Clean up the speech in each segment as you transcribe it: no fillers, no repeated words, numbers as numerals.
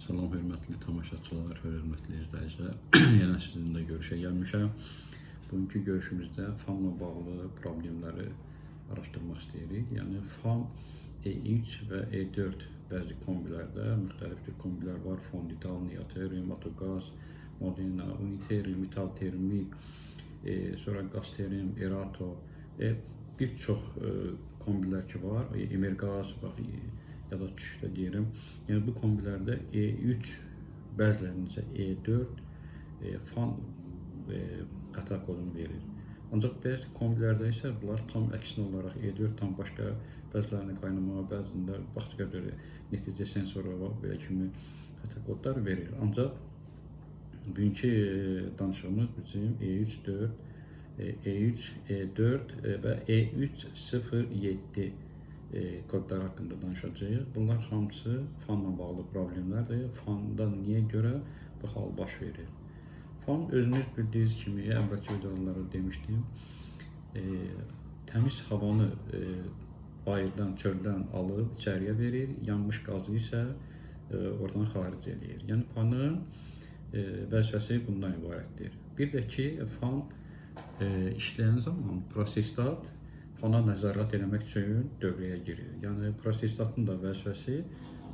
Salam hörmətli tamaşaçılar, hörmətli izləyicilər. Yenə sizinlə görüşə gəlmişəm. Bugünkü görüşümüzdə fanla bağlı problemləri araşdırmaq istəyirik. Yəni fan E3 və E4 bəzi kombilərdə müxtəlif tür kombilər var. Fondital, Neoterium, Atogaz, Modena, Uniterium, Metal Termik, sonra Gazterium, Erato, bir çox kombilər ki var. Emergaz, ya da düşüşdə deyirəm. Yəni bu kombilərdə E3, bəzilərində isə E4 fan xəta kodunu verir. Ancaq bəzi kombilərdə isə bunlar tam əksinə olaraq E4 tam başqa, bəzilərində qaynamağa, bəzisində başqa cür neticə sensoru var, belə kimi xəta kodlar verir. Ancaq bugünkü danışığımız bizim E3, E4 və E307 kodlar haqqında danışacağıq. Bunlar hamısı fanla bağlı problemlərdir. Fanda niyə görə bu hal baş verir? Fan özünüz bildiyiniz kimi, əvvəlki videolarda demişdim, təmiz havanı bayırdan, çöldən alıb içəriyə verir, yanmış qazı isə oradan xaric edir. Yəni fanın vəzifəsi bundan ibarətdir. Bir də ki, fan işləyən zaman prosestat fana nəzarət eləmək üçün dövrəyə girir. Yəni prosestatın da vəzifəsi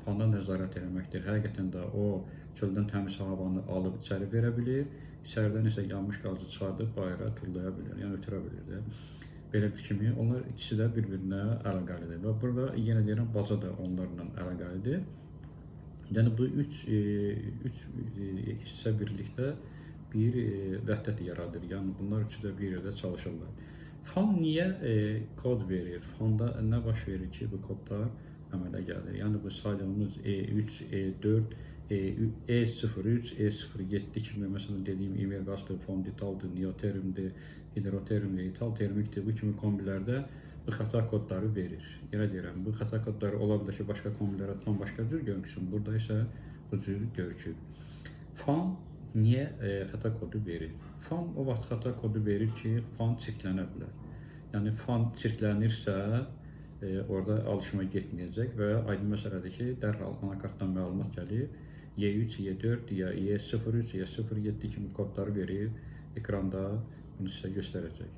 fana nəzarət eləməkdir. Həqiqətən də o çöldən təmiz havanı alıb içəri verə bilir, içəridən isə yanmış qazı çıxardıb bayıra tullaya bilir, yəni ötürə bilir də. Belə bir kimi onlar ikisi də bir-birinə əlaqəlidir və burada yenə deyirəm baza da onlarla əlaqəlidir. Yəni bu üç hissə birlikdə bir vəhdət yaradır. Yəni bunlar üçü də bir yerdə çalışırlar. Fan niyə kod verir? Fanda nə baş verir ki, bu kodlar əmələ gəlir? Yəni bu saydığımız E3, E4, E03, E07 kimi, məsələn dediyim Emergazdır, Fonditaldır, Neoteriumdur, Hidroteriumdur, Metal Termikdir, bu kimi kombilərdə bu xəta kodları verir. Yenə deyirəm, bu xəta kodları ola bilər ki, başqa kombilərə tam başqa cür görünsün, burada isə bu cür görükür. Fan niyə xəta kodu verir? Fan o vaxt xəta kodu verir ki, fan çirklənə bilər. Yəni fan çirklənirsə, orada alışma getməyəcək və aydın məsələdir ki, dərhal anakartdan məlumat gəlir, E3, E4, ya E03, ya E07 kimi kodları verir, ekranda bunu sizə göstərəcək.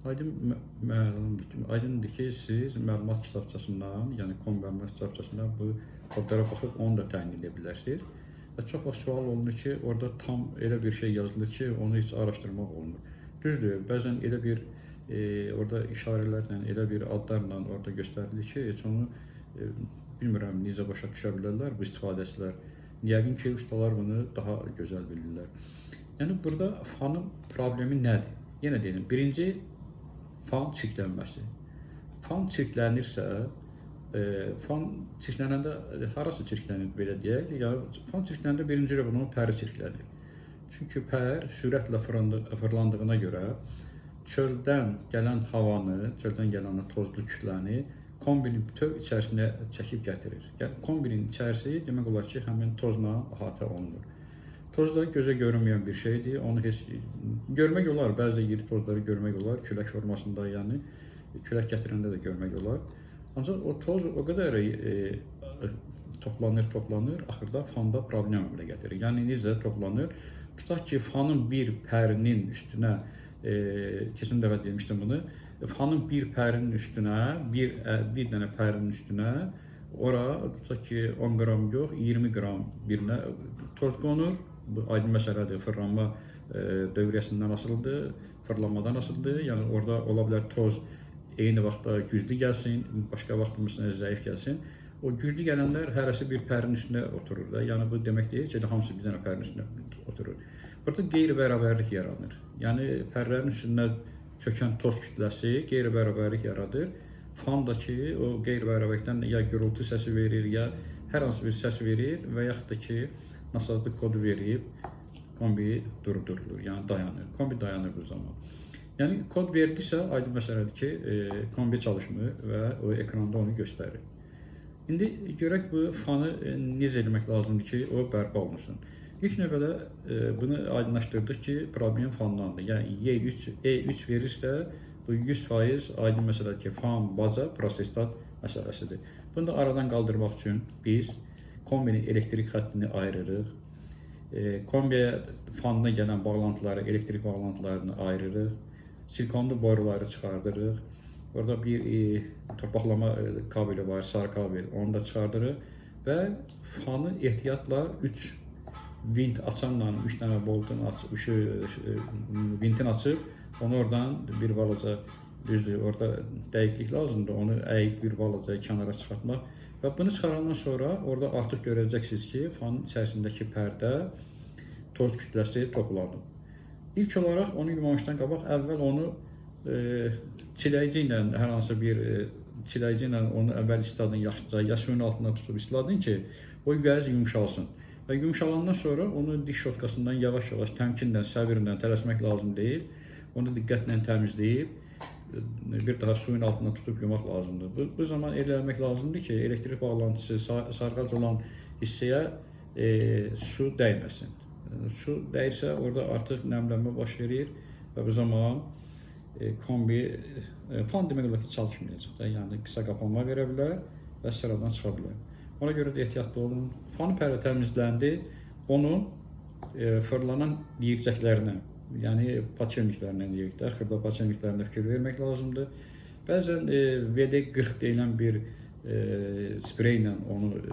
Aydındır ki, siz məlumat kitabçasından, yəni kombi məlumat kitabçasından bu kodlara baxıb onu da təyin edə bilərsiniz. Və çox vaxt sual olunur ki, orada tam elə bir şey yazılır ki, onu heç araşdırmaq olmur. Düzdür, bəzən elə bir orada işarələrlə, elə bir adlarla orada göstərilir ki, heç onu bilmirəm, necə başa düşə bilərlər bu istifadəçilər. Yəqin ki, ustalar bunu daha gözəl bilirlər. Yəni, burada fanın problemi nədir? Yenə deyim, birinci, fan çirklənməsi. Fan çirklənirsə, fan çirklənəndə harası çirklənir belə deyək? Yəni, fan çirklənəndə birinci bunun pəri çirklənir. Çünki pər sürətlə fırlandığına görə çöldən gələn havanı, çöldən gələn tozlu kütləni kombinin bütöv içərisinə çəkib gətirir. Yəni, kombinin içərisi demək olar ki, həmin tozla əhatə olunur. Toz da gözə görünməyən bir şeydir. Onu heç görmək olar, bəzi iri tozları görmək olar, külək formasında, yəni külək gətirəndə də görmək olar. Ancaq o toz o qədər toplanır, axırda fanda problem əmələ gətirir. Yəni, necə toplanır? Tutaq ki, fanın bir pərinin üstünə, keçən dəfə demişdim bunu, fanın bir pərinin üstünə, bir dənə pərinin üstünə, ora tutaq ki, 10 qram yox, 20 qram birinə toz qonur. Bu aydın məsələdir, fırlanma dövriyyəsindən asılıdır, fırlanmadan asılıdır. Yəni, orada ola bilər toz eyni vaxtda güclü gəlsin, başqa vaxtda məsələn zəif gəlsin. O güclü gələnlər hərəsi bir pərin üstünə oturur da. Yəni, bu demək deyil ki, hamısı bir dənə pərin üstünə oturur. Burada qeyri-bərabərlik yaranır. Yəni, pərlərin üstünə çökən toz kütləsi qeyri-bərabərlik yaradır. Fandakı o qeyri-bərabərlikdən ya gürültü səsi verir, ya hər hansı bir səs verir və yaxud da ki, nasazlıq kodu verib kombi durdurulur, yəni dayanır. Kombi dayanır bu zaman. Yəni, kod verdisə, aydın məsələdir ki, kombi çalışmır və o ekranda onu göstərir. İndi görək bu fanı necə eləmək lazımdır ki, o bərpa olunsun. İlk növbədə bunu aydınlaşdırdıq ki, problem fandandır. Yəni, E3 verirsə, bu 100% aydın məsələdir ki, fan, baca, prosestat məsələsidir. Bunu da aradan qaldırmaq üçün biz kombinin elektrik xəttini ayırırıq. Kombiyə fanına gələn bağlantıları, elektrik bağlantılarını ayırırıq. Silikonlu boruları çıxardırıq. Orada bir torpaqlama kabeli var, sarı kabel, onu da çıxardırıq və fanı ehtiyatla 3 vint açanla 3 dənə boltun vintin açıb, onu oradan bir balaca, düzdür, orada dəqiqlik lazımdır, onu əyib bir balaca kənara çıxartmaq və bunu çıxarandan sonra orada artıq görəcəksiniz ki, fanın içərisindəki pərdə toz kütləsi toplanıb. İlk olaraq onu yumamışdan qabaq əvvəl onu çiləyici ilə, hər hansı bir çiləyici ilə onu əvvəl isladın yaxşıca, ya suyun altında tutub isladın ki, o vəz yumşalsın. Və yumşalandan sonra onu diş şotkasından yavaş-yavaş, təmkinlə, səbirlə tələsmək lazım deyil. Onu diqqətlə təmizləyib, bir daha suyun altında tutub yumaq lazımdır. Bu zaman eləmək lazımdır ki, elektrik bağlantısı sarğac olan hissəyə su dəyməsin. Su dəyirsə, orada artıq nəmlənmə baş verir və bu zaman kombi, fan demək olar ki, çalışmayacaq da, yəni qısa qapanma verə bilər və sıradan çıxa bilər. Ona görə də ehtiyatlı olun. Fan pərdə təmizləndi, onun fırlanan yiyəcəklərinə, yəni paçenliklərinə deyək də, xırda paçenliklərinə fikir vermək lazımdır. Bəzən VD40 deyilən bir sprey ilə onu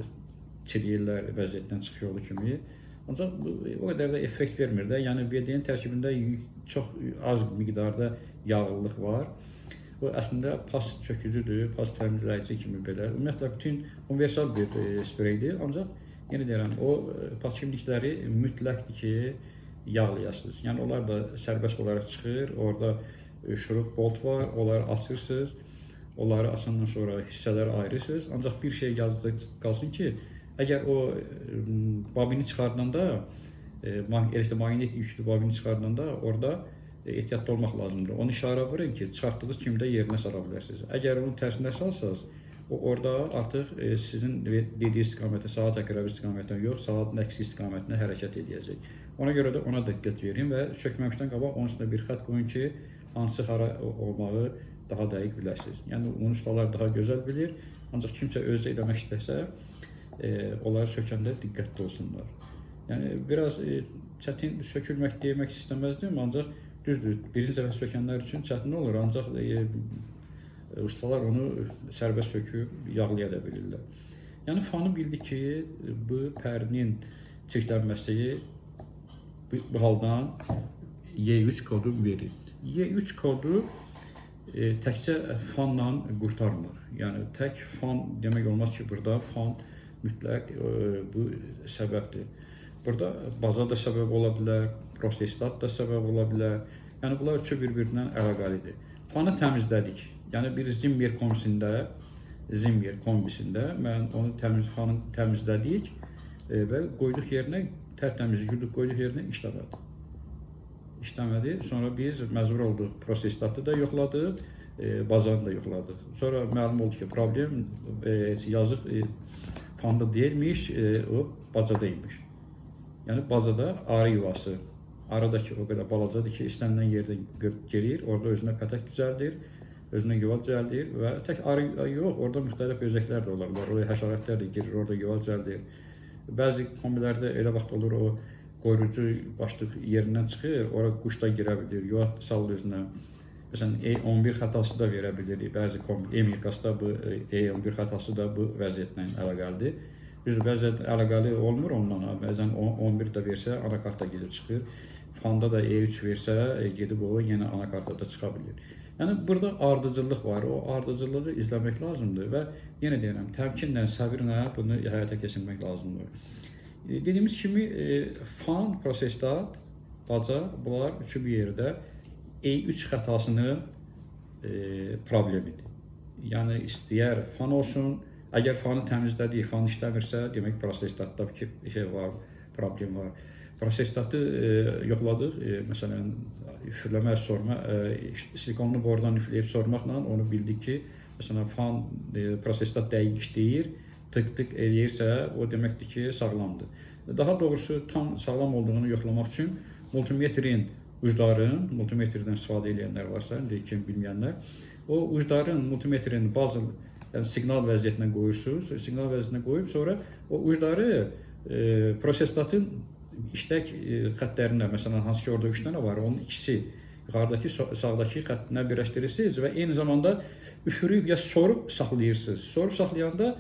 çiləyirlər vəziyyətdən çıxış yolu kimi. Ancaq o qədər də effekt vermir də, yəni VD-nin tərkibində çox az miqdarda yağlılıq var. Bu əslində pas çökücüdür, pas təmizləyici kimi belə. Ümumiyyətlə, bütün universal bir spreydir. Ancaq, yenə deyirəm, o paçenlikləri mütləqdir ki, yağlayasınız. Yəni, onlar da sərbəst olaraq çıxır. Orada şurup bolt var, onları açırsınız. Onları açandan sonra hissələri ayırırsınız. Ancaq bir şey yazıda qalsın ki, əgər o babini çıxardanda, elektromagnet yüklü babini çıxardanda orada ehtiyatlı olmaq lazımdır. Onu işarə vurun ki, çıxartdığınız kimi də yerinə sala bilərsiniz. Əgər onun tərsinə salsanız, orada artıq sizin dediyi istiqamətə, saat əqrəbi istiqamətinə yox, saatın əksi istiqamətinə hərəkət edəcək. Ona görə də ona diqqət verin və sökməmişdən qabaq onun üstünə bir xətt qoyun ki, hansı hara olmağı daha dəqiq biləsiniz. Yəni, onun ustalar daha gözəl bilir, ancaq kimsə özü eləmək istəsə, onları sökəndə diqqətli olsunlar. Yəni, biraz çətin sökülmək demək istəməzdim, ancaq düzdür, birinci dəfə sökənlər üçün çətin olur, ancaq ustalar onu sərbəst söküb, yağlaya da bilirlər. Yəni, fanı bildik ki, bu pərinin çirklənməsi bu haldan Y3 kodu verir. Y3 kodu təkcə fanla qurtarmır. Yəni, tək fan demək olmaz ki, burada fan mütləq bu səbəbdir. Burada baza da səbəb ola bilər, prosestat da səbəb ola bilər. Yəni, bunlar üçü bir-birindən əlaqəlidir. Fanı təmizlədik. Yəni, bir Zimmer kombisində mən onu fanı təmizlədik və qoyduq yerinə, tərtəmiz yuduq, qoyduq yerinə işləmədi. İşləmədi. Sonra biz məcbur olduq, prosestatı da yoxladıq, bazanı da yoxladıq. Sonra məlum oldu ki, problem yazıq fanda deyilmiş, o bazadaymış. Yəni, bazada arı yuvası, aradakı o qədər balacadır ki, istənilən yerdə gelir, orada özünə pətək düzəldir, özünə yuva düzəldir və tək arı yox, orada müxtəlif böcəklər də ola bilər, oraya həşəratlar da girir, orada yuva düzəldir. Bəzi kombilərdə elə vaxt olur, o qoyucu başlıq yerindən çıxır, ora quş da girə bilir, yuva salır özünə. Məsələn, E11 xətası da verə bilir, bəzi E-Mirkasda bu E11 xətası da bu vəziyyətlə əlaqəlidir. Düzdür, bəzən əlaqəli olmur ondan, bəzən 11 də versə, anakarta gedib çıxır. Fanda da E3 versə, gedib o yenə anakartada çıxa bilir. Yəni, burada ardıcıllıq var, o ardıcılığı izləmək lazımdır və yenə deyirəm, təmkinlə, səbirlə bunu həyata keçirmək lazımdır. Dediyimiz kimi, fan, prosestat, baca, bunlar üçü bir yerdə E3 xətasının problemidir. Yəni, istəyər fan olsun, əgər fanı təmizlədik, fan işləmirsə, demək prosestatda problem var. Prosestatı yoxladıq, məsələn, üfürləmə, sorma, silikonlu borudan üfləyib sormaqla onu bildik ki, məsələn, fan prosestat dəqiq işləyir, tık-tık eləyirsə, o deməkdir ki, sağlamdır. Daha doğrusu, tam sağlam olduğunu yoxlamaq üçün multimetrin ucdarın, multimetrdən istifadə edənlər varsa, kim bilməyənlər, o ucdarın, multimetrin bazı yəni siqnal vəziyyətinə qoyursunuz. Siqnal vəziyyətinə qoyub sonra o ucları prosestatın işlək xəttlərinə, məsələn, hansı ki orada 3 dənə var, onun ikisi yuxarıdakı sağdakı xəttinə birləşdirirsiniz və eyni zamanda üfürüb ya sorub saxlayırsınız. Sorub saxlayanda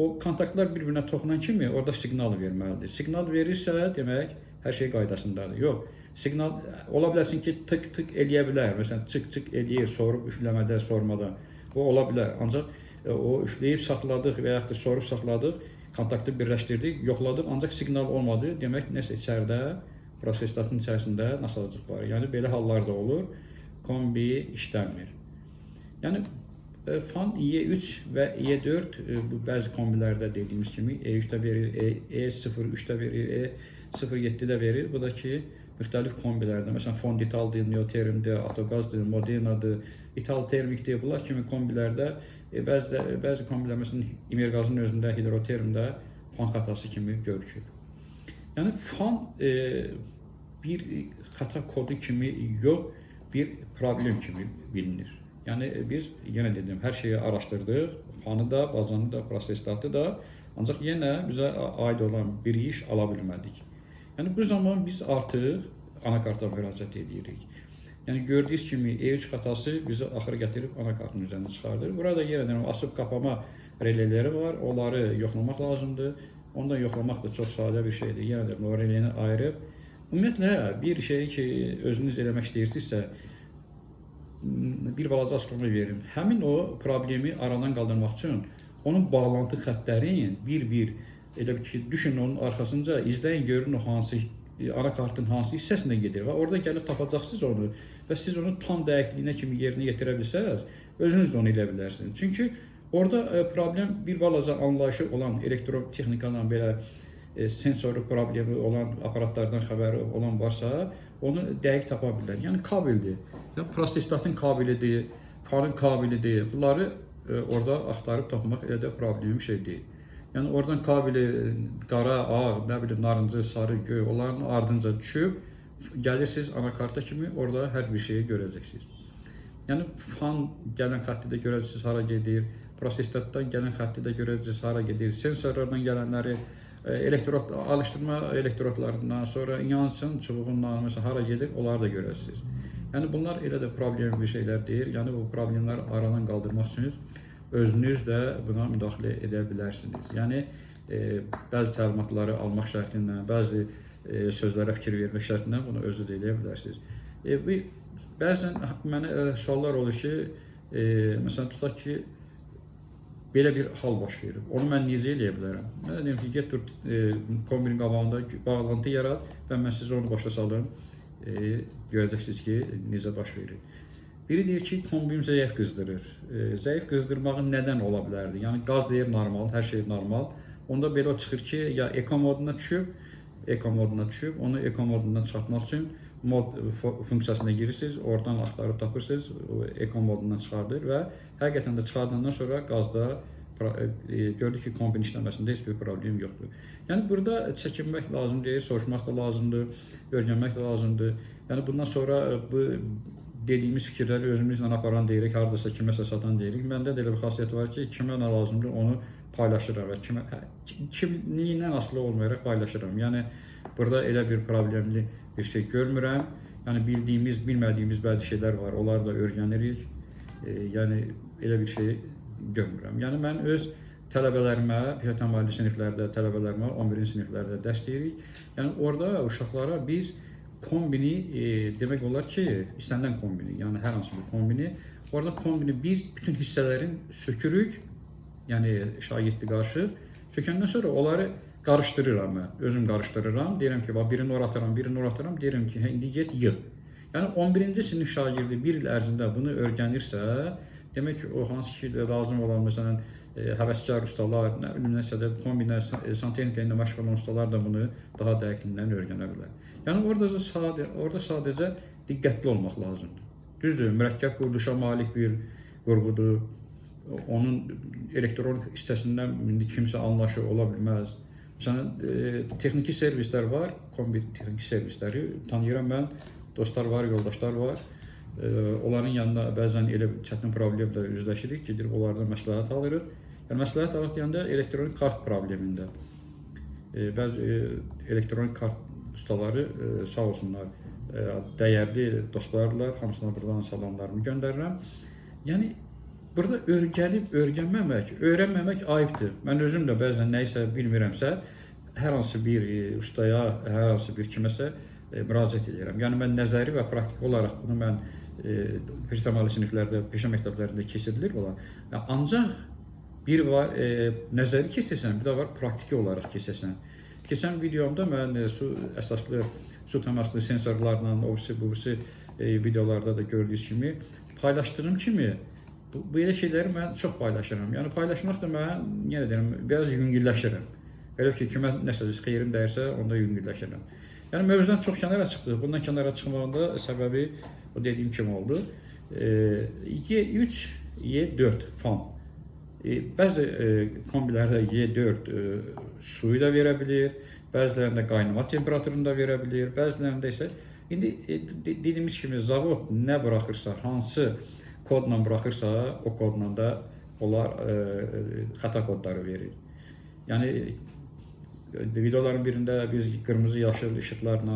o kontaktlar bir-birinə toxunan kimi orada siqnal verməlidir. Siqnal verirsə, demək hər şey qaydasındadır. Yox, siqnal ola bilərsin ki, tık-tık eləyə bilər. Məsələn, çık-çık eləyir, sorub üfləmədə, sormada. O ola bilər. Ancaq o üfləyib saxladıq və yaxud da sorub saxladıq, kontaktı birləşdirdik, yoxladıq, ancaq siqnal olmadı. Demək, nəsə içəridə, prosestatın içərisində nasazlıq var. Yəni, belə hallarda olur, kombi işləmir. Yəni, fan E3 və E4 bu bəzi kombilərdə dediyimiz kimi E3-də verir, E03-də verir, E07-də verir. Bu da ki, müxtəlif kombilərdə, məsələn, Fonditaldır, Neotermdir, Atogazdır, Modenadır, İtal Termikdir, bunlar kimi kombilərdə bəzi kombilər, məsələn, İmerqazın özündə, hidrotermdə fan xətası kimi görükür. Yəni, fan bir xəta kodu kimi yox, bir problem kimi bilinir. Yəni, biz, yenə dedim, hər şeyi araşdırdıq, fanı da, bazanı da, prosestatı da, ancaq yenə bizə aid olan bir iş ala bilmədik. Yəni, bu zaman biz artıq anakarta müraciət edirik. Yəni, gördüyünüz kimi E3 xətası bizi axır gətirib anakartın üzərinə çıxardır. Burada yenə deyəm, asıb kapama relələri var, onları yoxlamaq lazımdır. Onu da yoxlamaq da çox sadə bir şeydir. Yenə deyəm, o reləni ayırıb. Ümumiyyətlə, bir şeyi ki, özünüz eləmək istəyirsinizsə, bir balaca açıqlama verim. Həmin o problemi aradan qaldırmaq üçün onun bağlantı xəttlərin bir-bir, elə ki, düşünün onun arxasınca, izləyin, görün o hansı, anakartın hansı hissəsində gedir və orada gəlib tapacaqsınız onu və siz onu tam dəqiqliyinə kimi yerinə yetirə bilsəniz, özünüz də onu elə bilərsiniz. Çünki orada problem bir balaca anlayışı olan elektrotexnikadan belə sensoru problemi olan aparatlardan xəbəri olan varsa, onu dəqiq tapa bilər. Yəni, kabeldir, prosestatın kabelidir, fanın kabelidir. Bunları orada axtarıb tapmaq elə də problemli bir şey deyil. Yəni, oradan kabeli qara, ağ, nə bilim, narıncı, sarı, göy, onların ardınca düşüb, gəlirsiniz anakarta kimi, orada hər bir şeyi görəcəksiniz. Yəni, fan gələn xətti də görəcəksiniz, hara gedir, prosestatdan gələn xətti də görəcəksiniz, hara gedir, sensorlardan gələnləri, alışdırma elektrodlarından, sonra yansın çubuğundan, məsələn, hara gedir, onları da görəsiniz. Yəni, bunlar elə də problemli bir şeylər deyil. Yəni, bu problemləri aradan qaldırmaq üçün özünüz də buna müdaxilə edə bilərsiniz. Yəni, bəzi təlimatları almaq şərtindən, bəzi sözlərə fikir vermək şərtindən bunu özünüz də eləyə bilərsiniz. Bəzən mənə suallar olur ki, məsələn, tutaq ki, belə bir hal baş verir. Onu mən necə eləyə bilərəm? Mən deyim ki, get dur kombinin qabağında bağlantı yarat və mən sizə onu başa salım. Görəcəksiniz ki, necə baş verir. Biri deyir ki, kombin zəif qızdırır. Zəif qızdırmağın nədən ola bilərdi? Yəni, qaz deyir normal, hər şey normal. Onda belə çıxır ki, ya eko moduna düşüb, onu eko modundan çıxartmaq üçün mod funksiyasına girirsiniz, oradan axtarıb tapırsınız, eko modundan çıxardır və həqiqətən də çıxardandan sonra qazda gördük ki, kombin işləməsində heç bir problem yoxdur. Yəni, burada çəkinmək lazımdır, soruşmaq da lazımdır, öyrənmək də lazımdır. Yəni, bundan sonra bu dediyimiz fikirləri özümüzlə aparan deyirik, haradasa kiməsə satan deyirik. Məndə də elə bir xasiyyət var ki, kimə nə lazımdır, onu paylaşıram və kimliyindən asılı olmayaraq paylaşıram. Yəni, burada elə bir problemli bir şey görmürəm. Yəni, bildiyimiz, bilmədiyimiz bəzi şeylər var, onları da öyrənirik. Yəni, elə bir şey görmürəm. Yəni, mən öz tələbələrimə, peşə təmayüllü siniflərdə tələbələrimə 11-ci siniflərdə dərs deyirik. Yəni, orada uşaqlara biz kombini, demək olar ki, istənilən kombini, yəni hər hansı bir kombini, orada kombini biz bütün hissələrin sökürük, yəni şagirdli qarşı, sökəndən sonra onları qarışdırıram mən, özüm qarışdırıram, deyirəm ki, birini ora atıram, birini ora atıram, deyirəm ki, indi get yığ. Yəni 11-ci sinif şagirdi bir il ərzində bunu öyrənirsə, demək ki, o hansı ki lazım olan, məsələn, həvəskar ustalar, nə bilim, nəsə də kombinə, santexnika ilə məşğul olan ustalar da bunu daha dəqiqliyindən öyrənə bilər. Yəni, orada sadəcə diqqətli olmaq lazımdır. Düzdür, mürəkkəb quruluşa malik bir qurğudur. Onun elektronik hissəsindən indi kimsə anlaşı ola bilməz. Məsələn, texniki servislər var, kombi texniki servisləri tanıyıram mən, dostlar var, yoldaşlar var. Onların yanında bəzən elə çətin problemlə üzləşirik ki, onlardan məsləhət alırıq. Yəni məsləhət alıq deyəndə elektronik kart problemində. Bəzi elektronik kart ustaları sağ olsunlar, dəyərli dostlardılar. Hamısına buradan salamlarımı göndərirəm. Yəni burada öyrənməmək, öyrənməmək ayıbdır. Mən özüm də bəzən nəyisə bilmirəmsə, hər hansı bir ustaya, hər hansı bir kiməsə müraciət edirəm. Yəni mən nəzəri və praktiki olaraq bunu mən peşə təməli siniflərdə, peşə məktəblərində keçirilir olar. Ancaq bir var nəzəri keçirsən, bir də var praktiki olaraq keçirsən. Keçən videomda mən əsaslı su təmaslı sensorlarla, o-birisi videolarda da gördüyünüz kimi paylaşdığım kimi belə şeyləri mən çox paylaşıram. Yəni paylaşmaq da mən, yenə deyirəm, biraz yüngülləşirəm. Elə ki, kimə nəsə xeyrim dəyirsə, onda yüngülləşirəm. Yəni mövzudan çox kənara çıxdıq. Bundan kənara çıxmağında səbəbi o dediyim kimi oldu. Y3, Y4 fan. Bəzi kombilərdə Y4 suyu da verə bilir, bəzilərində qaynama temperaturunu da verə bilir, bəzilərində isə indi dediyimiz kimi zavod nə buraxırsa, hansı kodla buraxırsa, o kodla da onlar xəta kodları verir. Yəni videoların birində biz qırmızı yaşıl işıqlarla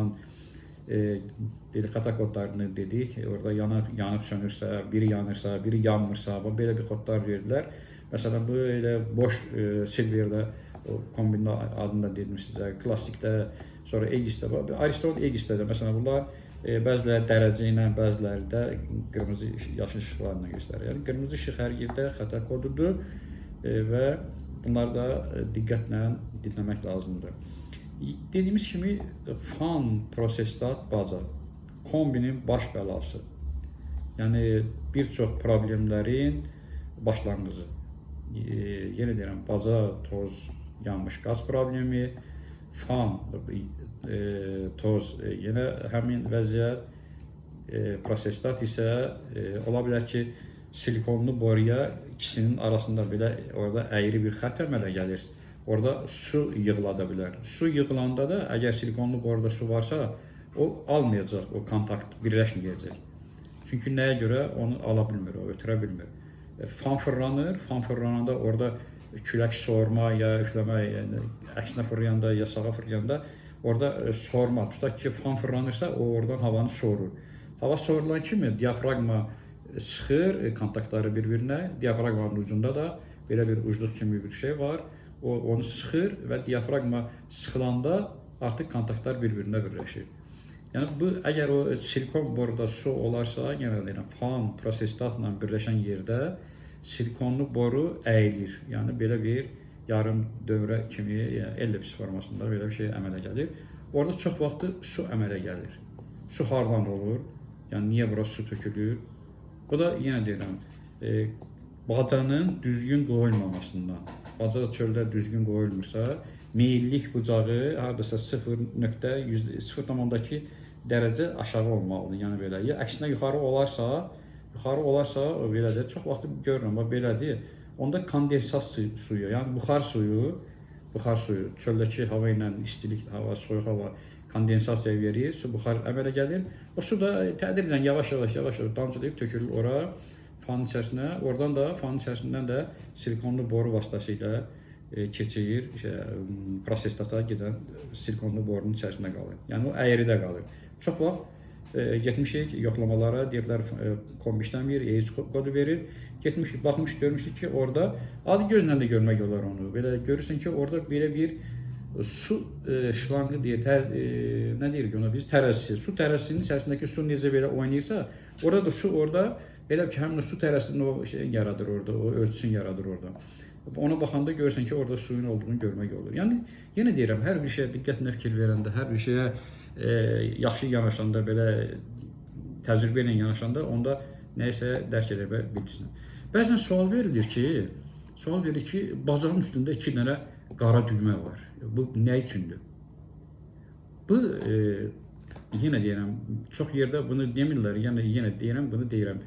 xəta kodlarını dedik. Orada yanıb sönürsə, biri yanırsa, biri yanmırsa, belə bir kodlar verdilər. Məsələn, bu elə boş Silverdə, kombinin adını da dedim sizə, klassikdə, sonra Aegis'də var. Ariston Aegis'də də məsələn bunlar bəziləri dərəcə ilə, bəziləri də qırmızı yaşıl işıqlarla göstərir. Yəni qırmızı işıq hər yerdə xəta kodudur və bunları da diqqətlə dinləmək lazımdır. Dediyimiz kimi fan prosestat baza kombinin baş bəlası. Yəni bir çox problemlərin başlanğıcı. Yenə deyirəm, baza, toz, yanmış qaz problemi, fan, toz, yenə həmin vəziyyət, prosestat isə ola bilər ki, silikonlu boruya ikisinin arasında belə orada əyri bir xətt əmələ gəlir. Orada su yığılada bilər. Su yığılanda da əgər silikonlu boruda su varsa, o almayacaq, o kontakt birləşməyəcək. Çünki nəyə görə onu ala bilmir, o ötürə bilmir. Fan fırlanır, fan fırlananda orada külək soğurma ya üfləmə, yəni əksinə fırlayanda ya sağa fırlayanda orada soğurma, tutaq ki, fan fırlanırsa, o oradan havanı soğurur. Hava soğurulan kimi diafraqma sıxır kontaktları bir-birinə, diafraqmanın ucunda da belə bir ucluq kimi bir şey var. O onu sıxır və diafraqma sıxılanda artıq kontaktlar bir-birinə birləşir. Yəni bu əgər o silikon boruda su olarsa, yenə deyirəm, fan prosestatla birləşən yerdə silikonlu boru əyilir. Yəni belə bir yarım dövrə kimi, yəni ellips formasında belə bir şey əmələ gəlir. Orada çox vaxtı su əmələ gəlir. Su hardan olur? Yəni niyə bura su tökülür? Bu da yenə deyirəm, bacanın düzgün qoyulmamasından. Baca çöldə düzgün qoyulmursa, meyillik bucağı hardasa 0.2 dərəcə aşağı olmalıdır. Yəni belə. Ya əksinə yuxarı olarsa belə də çox vaxt görürəm, belədir. Onda kondensat suyu, yəni buxar suyu çöldəki hava ilə istilik hava, soyuq hava kondensasiya verir, su buxar əmələ gəlir. O su da tədricən yavaş-yavaş damcılayıb tökülür ora fanın içərisinə. Oradan da fanın içərisindən də silikonlu boru vasitəsilə keçir, prosestata gedən silikonlu borunun içərisində qalır. Yəni o əyridə qalır. Çox vaxt getmişik yoxlamalara, deyirlər kombi işləmir, EC kodu verir. Getmişik, baxmışıq, görmüşük ki, orada adi gözlə də görmək olar onu. Belə görürsən ki, orada belə bir su şlangı deyə, nə deyirik ona biz? Tərəzisi. Su tərəzisinin içərisindəki su necə belə oynayırsa, orada da su orada elə ki, həmin su tərəzisinin o şey yaradır orada, o ölçüsünü yaradır orada. Ona baxanda görürsən ki, orada suyun olduğunu görmək olur. Yəni, yenə deyirəm, hər bir şeyə diqqətlə fikir verəndə, hər bir şeyə yaxşı yanaşanda, belə təcrübə ilə yanaşanda, onda nəyisə dərk edə bilirsən. Bəzən sual verilir ki, bacanın üstündə 2 dənə qara düymə var. Bu nə üçündür? Bu, yenə deyirəm, çox yerdə bunu demirlər, yenə deyirəm, bunu deyirəm.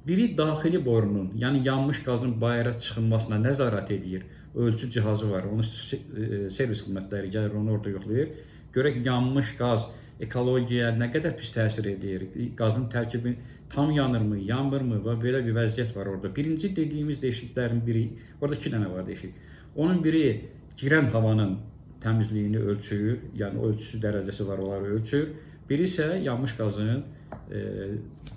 Biri daxili borunun, yəni yanmış qazın bayıra çıxılmasına nəzarət edir. Ölçü cihazı var, onun servis xidmətləri gəlir, onu orada yoxlayır. Görək yanmış qaz ekologiyaya nə qədər pis təsir edir, qazın tərkibi tam yanırmı, yanmırmı və belə bir vəziyyət var orada. Birinci dediyimiz deşiklərin biri, orada 2 dənə var deşik. Onun biri girən havanın təmizliyini ölçür, yəni ölçüsü dərəcəsi var, onları ölçür. Biri isə yanmış qazın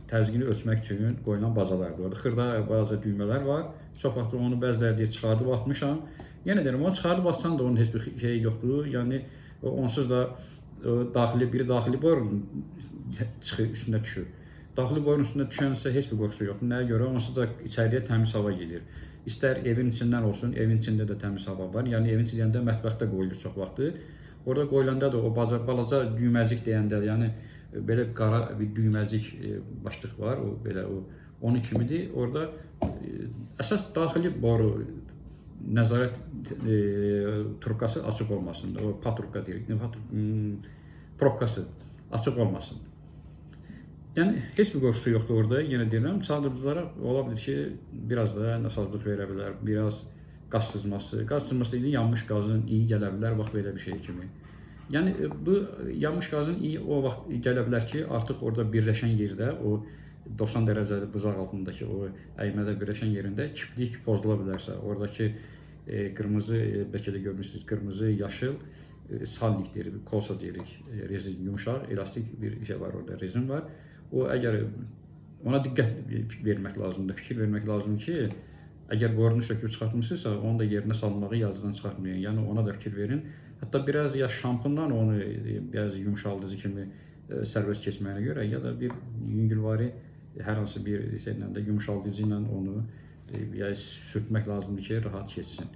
təzyiqini ölçmək üçün qoyulan bazalardır. Orada xırda bazı düymələr var. Çox vaxt onu bəziləri deyir çıxardıb atmışam. Yenə deyirəm, onu çıxardıb atsan da onun heç bir şey yoxdur. Yəni onsuz da biri daxili boyun üstünə düşür. Daxili boyun üstünə düşənsə heç bir qorxusu yoxdur. Nəyə görə? Onsuz da içəriyə təmiz hava gedir. İstər evin içindən olsun, evin içində də təmiz hava var. Yəni evin içində mətbəxdə qoyulur çox vaxtı. Orada qoyulanda da o balaca düyməcik deyəndə, yəni belə qara bir düyməcik başlıq var, o belə onun kimidir. Orada əsas daxili boru nəzarət trubkası açıq olmasın. O patrubka deyirik, probkası açıq olmasın. Yəni heç bir qorxusu yoxdur orada. Yenə deyirəm, saldırıcılara ola bilir ki, biraz da nasazlıq verə bilər, biraz qaz sızması. Qaz sızması deyil, yanmış qazın iyi gələ bilər, bax belə bir şey kimi. Yəni bu yanmış qazın iyi o vaxt gələ bilər ki, artıq orada birləşən yerdə, o 90 dərəcəli buzaq altındakı o əymədə birləşən yerində kiplik pozula bilərsə, oradakı qırmızı, bəlkə də görmürsünüz, qırmızı, yaşıl salnik deyirik, kolsa deyirik, rezin, yumuşaq, elastik bir şey var orada, rezin var. O əgər ona diqqət vermək lazımdır, fikir vermək lazımdır ki, əgər borunu söküb çıxartmışsınızsa, onu da yerinə salmağı yazıdan çıxartmayın. Yəni ona da fikir verin. Hətta biraz ya şampundan onu biraz yumşaldıcı kimi sərbəst keçməyinə görə, ya da bir yüngülvari hər hansı bir şeylə də yumşaldıcı ilə onu sürtmək lazımdır ki, rahat keçsin.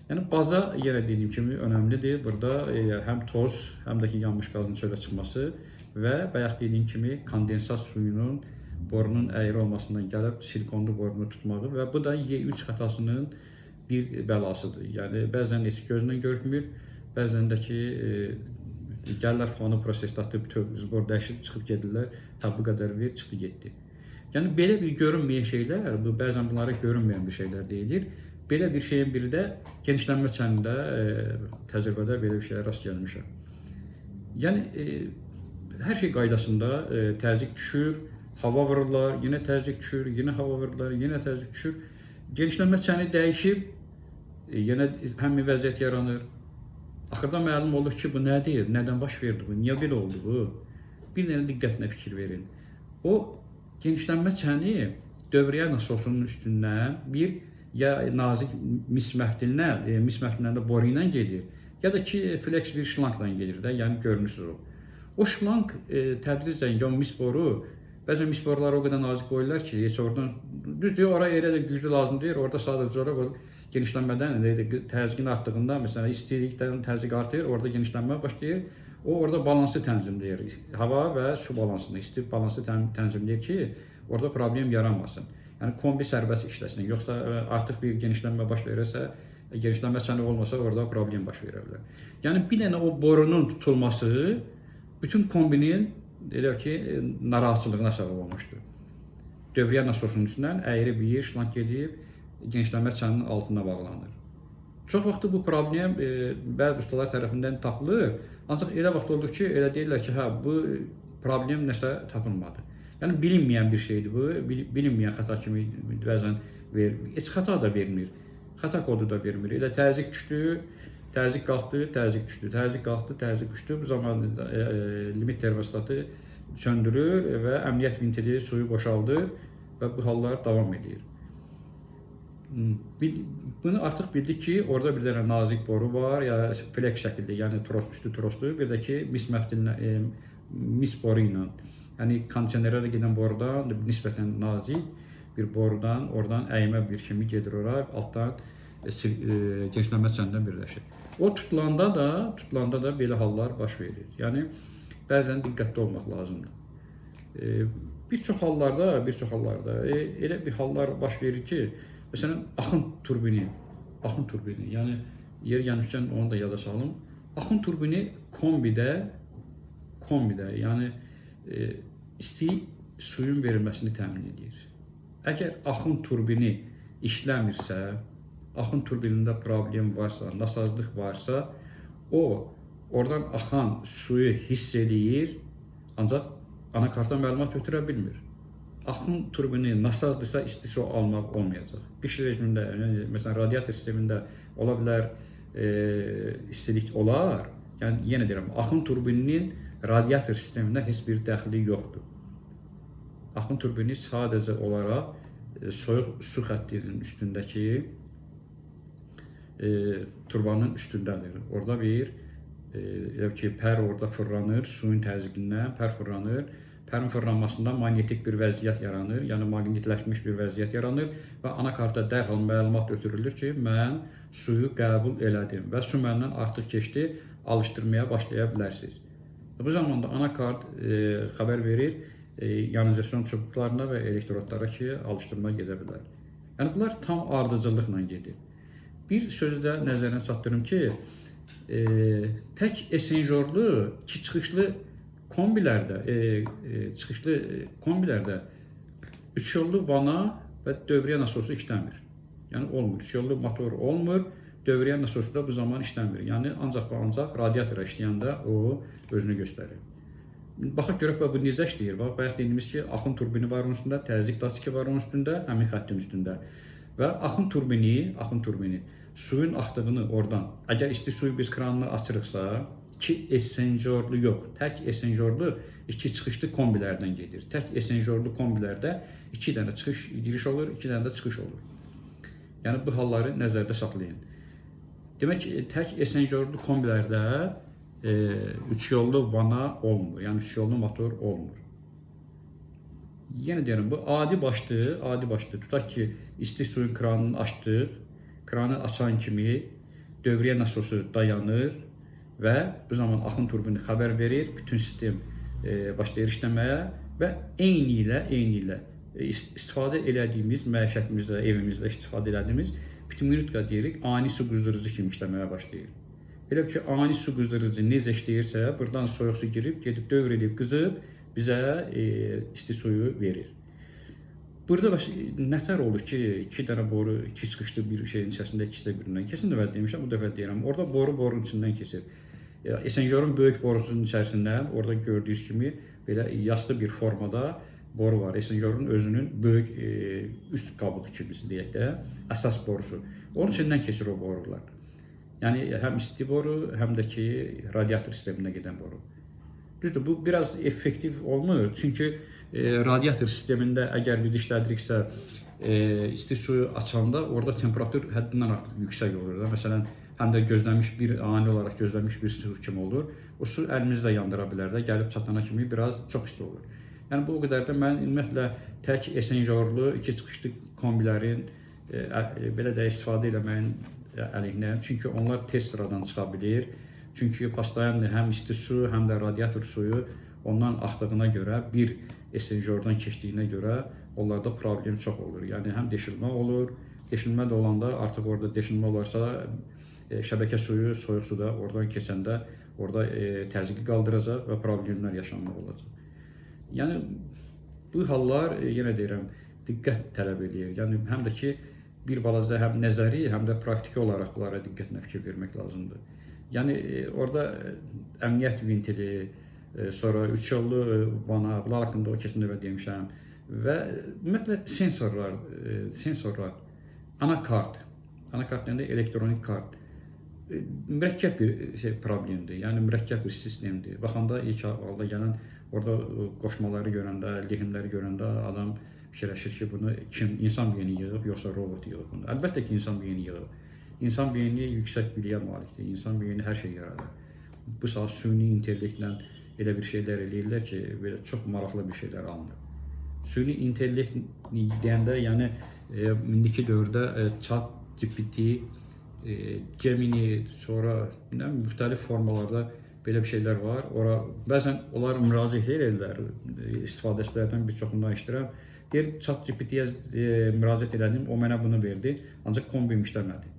Yəni baza yenə dediyim kimi önəmlidir. Burada həm toz, həm də ki yanmış qazın çölə çıxması və bayaq dediyim kimi kondensat suyunun borunun əyri olmasından gəlib silikonlu borunu tutmağı və bu da Y3 xətasının bir bəlasıdır. Yəni bəzən heç gözlə görünmür, bəzən də ki gəlirlər fanı prosesdə bütöv zbor dəyişib çıxıb gedirlər, hə bu qədər ver, çıxdı getdi. Yəni belə bir görünməyən şeylər, bu bəzən bunlara görünməyən bir şeylər deyilir. Belə bir şeyin biri də genişlənmə çənində təcrübədə belə bir şeylərə rast gəlmişəm. Yəni hər şey qaydasında təzyiq düşür, hava vururlar, yenə təzyiq düşür, yenə hava vururlar, yenə təzyiq düşür. Genişlənmə çəni dəyişib, yenə həmin vəziyyət yaranır. Axırda məlum olur ki, bu nədir, nədən baş verdi bu, niyə belə oldu bu? Bir dənə diqqətlə fikir verin. O genişlənmə çəni dövriyyə nasosunun üstündən bir ya nazik mis məftilinə də boru ilə gedir, ya da ki flex bir şlankla gedir də, yəni görünürsünüz o. O şlank tədricən o mis boru, bəzən mis boruları o qədər nazik qoyurlar ki, heç oradan düzdür, oraya elə də güclü lazım deyil, orada sadəcə ora genişlənmədən təzyiqin artdığında, məsələn istilikdən təzyiq artır, orada genişlənmə başlayır. O orada balansı tənzimləyir. Hava və su balansını, isti balansı tənzimləyir ki, orada problem yaranmasın. Yəni kombi sərbəst işləsin. Yoxsa artıq bir genişlənmə baş verirsə, genişlənmə çəni olmasa orada problem baş verə bilər. Yəni bir dənə o borunun tutulması bütün kombinin elə ki narahatçılığına səbəb olmuşdur. Dövriyyə nasosunun üstündən əyri bir şlank gedib genişlənmə çəninin altına bağlanır. Çox vaxt bu problem bəzi ustalar tərəfindən tapılır. Ancaq elə vaxt olur ki, elə deyirlər ki, hə bu problem nəsə tapılmadı. Yəni bilinməyən bir şeydir bu, bilinməyən xəta kimi bəzən verir. Heç xəta da vermir, xəta kodu da vermir. Elə təzyiq düşdü, təzyiq qalxdı, təzyiq düşdü, təzyiq qalxdı, təzyiq düşdü. Bu zaman limit termostatı söndürür və əmniyyət vintili suyu boşaldır və bu hallar davam edir. Bunu artıq bildik ki, orada bir dənə nazik boru var, ya flex şəkildə, yəni üstü trosdur, bir də ki mis boru ilə. Yəni kondisionerlərə gedən borudan nisbətən nazik bir borudan, oradan əymə bir kimi gedir ora, altdan genişlənmə çənindən birləşir. O tutulanda da belə hallar baş verir. Yəni bəzən diqqətli olmaq lazımdır. Bir çox hallarda elə bir hallar baş verir ki, məsələn axın turbini, yəni yer gəlmişkən onu da yada salım. Axın turbini kombidə, yəni isti suyun verilməsini təmin edir. Əgər axın turbini işləmirsə, axın turbinində problem varsa, nasazlıq varsa, o oradan axan suyu hiss edir, ancaq anakarta məlumat ötürə bilmir. axın turbini nasazdısa isti su almaq olmayacaq. Qış rejimində, yəni məsələn radiator sistemində ola bilər istilik olar. Yəni yenə deyirəm, axın turbininin radiator sisteminə heç bir dəxli yoxdur. Axın turbini sadəcə olaraq soyuq su xəttinin üstündəki turbanın üstündədir. Orada bir pər orada fırlanır, suyun təzyiqindən pər fırlanır. Pərin fırlanmasından manyetik bir vəziyyət yaranır, yəni maqnitləşmiş bir vəziyyət yaranır və anakarta dərhal məlumat ötürülür ki, mən suyu qəbul elədim və su məndən artıq keçdi, alışdırmaya başlaya bilərsiniz. Bu zamanda anakart xəbər verir ionizasyon çubuqlarına və elektrodlara ki, alışdırma gedə bilər. Yəni bunlar tam ardıcıllıqla gedir. Bir sözü də nəzərinə çatdırım ki, tək esenjorlu iki çıxışlı kombilərdə üç yollu vana və dövriyyə nasosu işləmir. Yəni olmur. Üç yollu motor olmur, dövriyyə nasosu da bu zaman işləmir. Yəni ancaq və ancaq radiatora işləyəndə o özünü göstərir. Baxaq görək bu necə işləyir. Bax, bayaq dediyimiz ki, axın turbini var onun üstündə, təzyiq datçiki var onun üstündə, həmin xəttin üstündə. Və axın turbini suyun axdığını oradan, əgər isti suyu biz kranını açırıqsa, iki esenjorlu yox, tək esenjorlu iki çıxışlı kombilərdən gedir. Tək esenjorlu kombilərdə iki dənə çıxış giriş olur, iki dənə də çıxış olur. Yəni bu halları nəzərdə saxlayın. Demək ki, tək esenjorlu kombilərdə üç yollu vana olmur, yəni üç yollu motor olmur. Yenə deyirəm, bu adi başdır. Tutaq ki, isti suyun kranını açdıq, kranı açan kimi dövriyyə nasosu dayanır və bu zaman axın turbini xəbər verir, bütün sistem başlayır işləməyə və eyni ilə istifadə elədiyimiz, məişətimizdə, evimizdə istifadə elədiyimiz pitiminutka deyirik, ani su qızdırıcı kimi işləməyə başlayır. Elə ki, ani su qızdırıcı necə işləyirsə, buradan soyuq su girib, gedib dövr edib, qızıb bizə isti suyu verir. Burada nətər olur ki, iki dənə boru, iki çıxışlı bir şeyin içərisində ikisi də birindən keçir. Keçən dəfə demişəm, bu dəfə deyirəm. Orada borun içindən keçir. Esenjorun böyük borusunun içərisində, orada gördüyünüz kimi belə yastı bir formada boru var. Esenjorun özünün böyük üst qabığı kimisi deyək də, əsas borusu. Onun içindən keçir o borular. Yəni həm isti boru, həm də ki, radiator sisteminə gedən boru. Düzdür, bu biraz effektiv olmur. Çünki radiator sistemində əgər biz işlədiriksə, isti suyu açanda orada temperatur həddindən artıq yüksək olur. Məsələn, həm də ani olaraq gözlənmiş bir su kimi olur. O su əlimizdə yandıra bilər də, gəlib çatana kimi biraz çox isti olur. Yəni bu o qədər də mən ümumiyyətlə tək esenjorlu, iki çıxışlı kombilərin belə də istifadə eləməyin əleyhinəyəm. Çünki onlar tez sıradan çıxa bilir. Çünki pastayanlı həm isti su, həm də radiator suyu ondan axdığına görə, bir esenjordan keçdiyinə görə onlarda problem çox olur. Yəni həm deşilmə olur, deşilmə də olanda artıq orada deşilmə olarsa şəbəkə suyu, soyuq suda oradan keçəndə orada təzyiqi qaldıracaq və problemlər yaşanmaq olacaq. Yəni bu hallar, yenə deyirəm, diqqət tələb edir. Yəni həm də ki, bir balaca həm nəzəri, həm də praktiki olaraq bunlara diqqətlə fikir vermək lazımdır. Yəni orada əmniyyət vintili, sonra üç yollu vana, bunlar haqqında o keçən dəfə demişəm və ümumiyyətlə sensorlar, anakart deyəndə elektronik kart mürəkkəb bir problemdir, yəni mürəkkəb bir sistemdir. Baxanda ilk halda gələn, orada qoşmaları görəndə, lehimləri görəndə adam fikirləşir ki, bunu kim, insan beyni yığıb, yoxsa robot yığıb bunu. Əlbəttə ki, insan beyni yığıb. İnsan beyni yüksək biliyə malikdir, insan beyni hər şey yaradır. Bu saat süni intellektlə elə bir şeylər eləyirlər ki, belə çox maraqlı bir şeylər alınır. Süni intellekt deyəndə, yəni indiki dövrdə ChatGPT, Gemini, sonra müxtəlif formalarda belə bir şeylər var. Bəzən onlar müraciət edirlər, istifadəçilərdən bir çoxundan işləyirəm. Deyir, ChatGPT-yə müraciət elədim, o mənə bunu verdi, ancaq kombim işləmədi.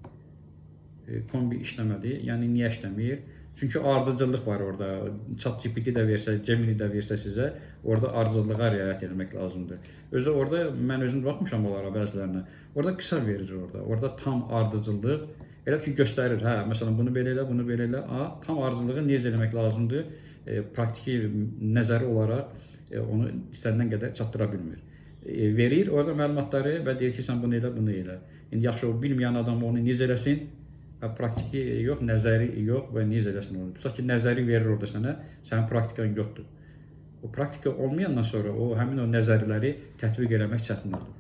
Kombi işləmədi, yəni niyə işləmir? Çünki ardıcıllıq var orada. ChatGPT də versə, Gemini də versə sizə, orada ardıcıllığa riayət etmək lazımdır. Özü orada, mən özüm baxmışam onlara bəzilərinə, orada qısa verir orada. Orada tam ardıcıllıq, elə ki göstərir, hə, məsələn, bunu belə elə, bunu belə elə, tam ardıcılığı necə eləmək lazımdır, praktiki nəzəri olaraq onu istənilən qədər çatdıra bilmir. verir orada məlumatları və deyir ki, sən bunu elə, bunu elə. İndi yaxşı, o bilməyən adam onu necə eləsin? Praktiki yox, nəzəri yox və necə eləsin onu? Tutaq ki, nəzəri verir orada sənə, sənin praktikan yoxdur. O praktika olmayandan sonra həmin o nəzəriləri tətbiq eləmək çətin olur.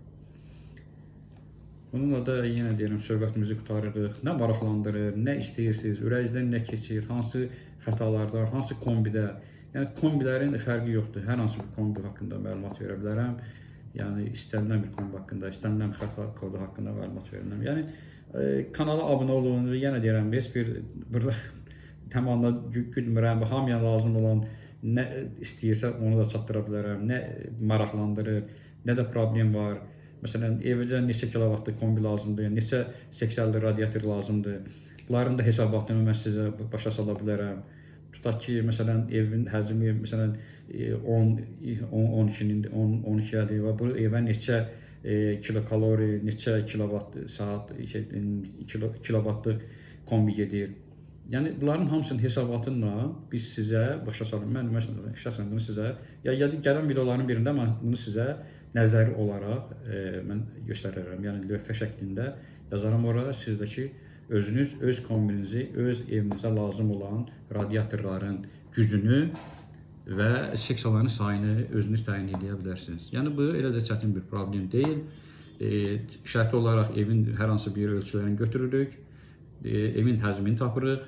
Bununla da yenə deyirəm, söhbətimizi qutarırıq. Nə maraqlandırır, nə istəyirsiniz, ürəyinizdən nə keçir, hansı xətalardan, hansı kombidə. Yəni kombilərin fərqi yoxdur. Hər hansı bir kombi haqqında məlumat verə bilərəm. Yəni istənilən bir kombi haqqında, istənilən bir xəta kodu haqqında məlumat verirəm. Yəni kanala abunə olun. Yenə deyirəm, heç bir burada tamamla güdmürəm və hamıya lazım olan nə istəyirsə onu da çatdıra bilərəm. Nə maraqlandırır, nə də problem var. Məsələn, evdə neçə kilovatlıq kombi lazımdır, neçə seksiyallı radiator lazımdır. Bunların da hesabatını mən sizə başa sala bilərəm. Tutaq ki, məsələn, evin həcmi məsələn 12-dir və bu evə neçə kilokalori, neçə kilovat saat, kilovatlıq kombi gedir. Yəni bunların hamısının hesabatıyla biz sizə başa salırıq. Mən məsələn şəxsən bunu sizə gələn videoların birində mən bunu sizə nəzəri olaraq mən göstərərəm. Yəni lövhə şəklində yazaram ora, sizdəki özünüz öz kombinizi, öz evinizə lazım olan radiatorların gücünü və seksiyaların sayını özünüz təyin edə bilərsiniz. Yəni bu elə də çətin bir problem deyil. Şərti olaraq evin hər hansı bir ölçülərini götürürük. Evin həcmini tapırıq.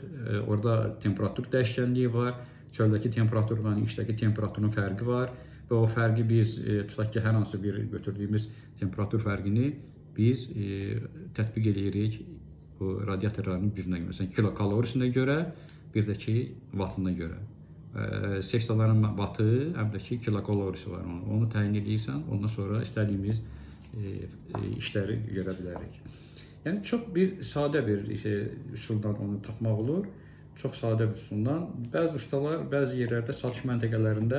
Orada temperatur dəyişkənliyi var. Çöldəki temperaturla işdəki temperaturun fərqi var. Və o fərqi biz tutaq ki, hər hansı bir götürdüyümüz temperatur fərqini biz tətbiq edirik o radiatorların gücünə görə. Məsələn, kilokalorisine görə, bir də ki, vattına görə. Seksiyaların vatı, həm də ki, kilokalorisi var. Onu təyin edirsən, ondan sonra istədiyimiz işləri görə bilərik. Yəni, çox sadə bir üsuldan onu tapmaq olur. Çox sadə bir üsuldan. Bəzi ustalar, bəzi yerlərdə satış məntəqələrində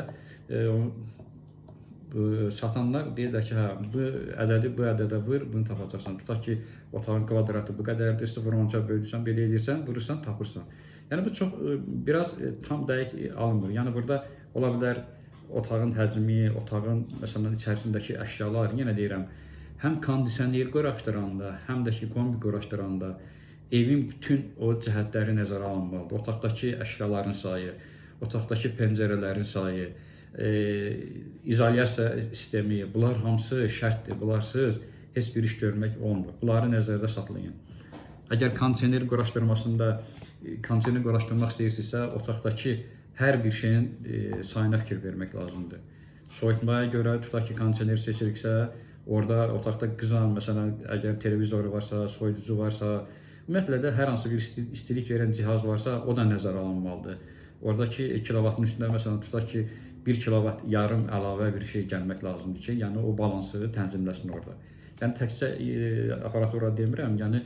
satanlar deyirlər ki, bu ədədi bu ədədə vur, bunu tapacaqsan. Tutaq ki, otağın kvadratı bu qədərdir, 0-10-a bölürsən, belə edirsən, vurursan, tapırsan. Yəni bu çox biraz tam dəqiq alınmır. Yəni burada ola bilər otağın həcmi, otağın məsələn içərisindəki əşyalar, yenə deyirəm, həm kondisioner quraşdıranda, həm də ki, kombi quraşdıranda evin bütün o cəhətləri nəzərə alınmalıdır. Otaqdakı əşyaların sayı, otaqdakı pəncərələrin sayı, izolyasiya sistemi, bunlar hamısı şərtdir. Bunlarsız heç bir iş görmək olmur. Bunları nəzərdə saxlayın. Əgər kondisioner quraşdırmaq istəyirsinizsə, otaqdakı hər bir şeyin sayına fikir vermək lazımdır. Soyutmaya görə tutaq ki, kondisioner seçiriksə, orada otaqda qızan, məsələn, əgər televizoru varsa, soyuducu varsa, ümumiyyətlə də hər hansı bir istilik verən cihaz varsa, o da nəzərə alınmalıdır. Oradakı kilovatın üstündə, məsələn, tutaq ki, 1 kilovat yarım əlavə bir şey gəlmək lazımdır ki, yəni o balansı tənzimləsin orada. Yəni təkcə aparatura demirəm, yəni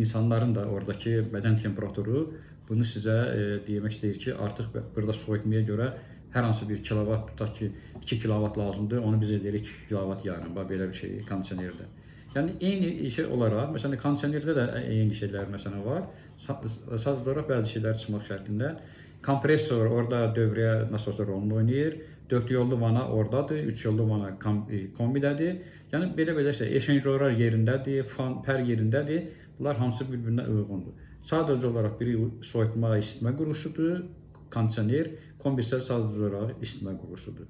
insanların da oradakı bədən temperaturu bunu sizə demək istəyir ki, artıq burada soyutmaya görə hər hansı bir kilovat, tutaq ki, 2 kilovat lazımdır, onu biz edirik 2 kilovat yarım, belə bir şey kondisionerdə. Yəni eyni şey olaraq, məsələn, kondisionerdə də eyni şeylər məsələn var, sadəcə olaraq bəzi şeylər çıxmaq şərtində. Kompresor orada dövrəyə nasos rolunu oynayır. 4 yollu vana oradadır, 3 yollu vana kombidədir. Yəni belə şey, eşenjorlar yerindədir, fan pər yerindədir. Bunlar hamısı bir-birinə uyğundur. Sadəcə olaraq biri soyutma, isitmə qurğusudur, kondisioner, kombi isə sadəcə olaraq isitmə qurğusudur.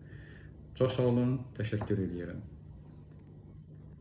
Çox sağ olun, təşəkkür edirəm.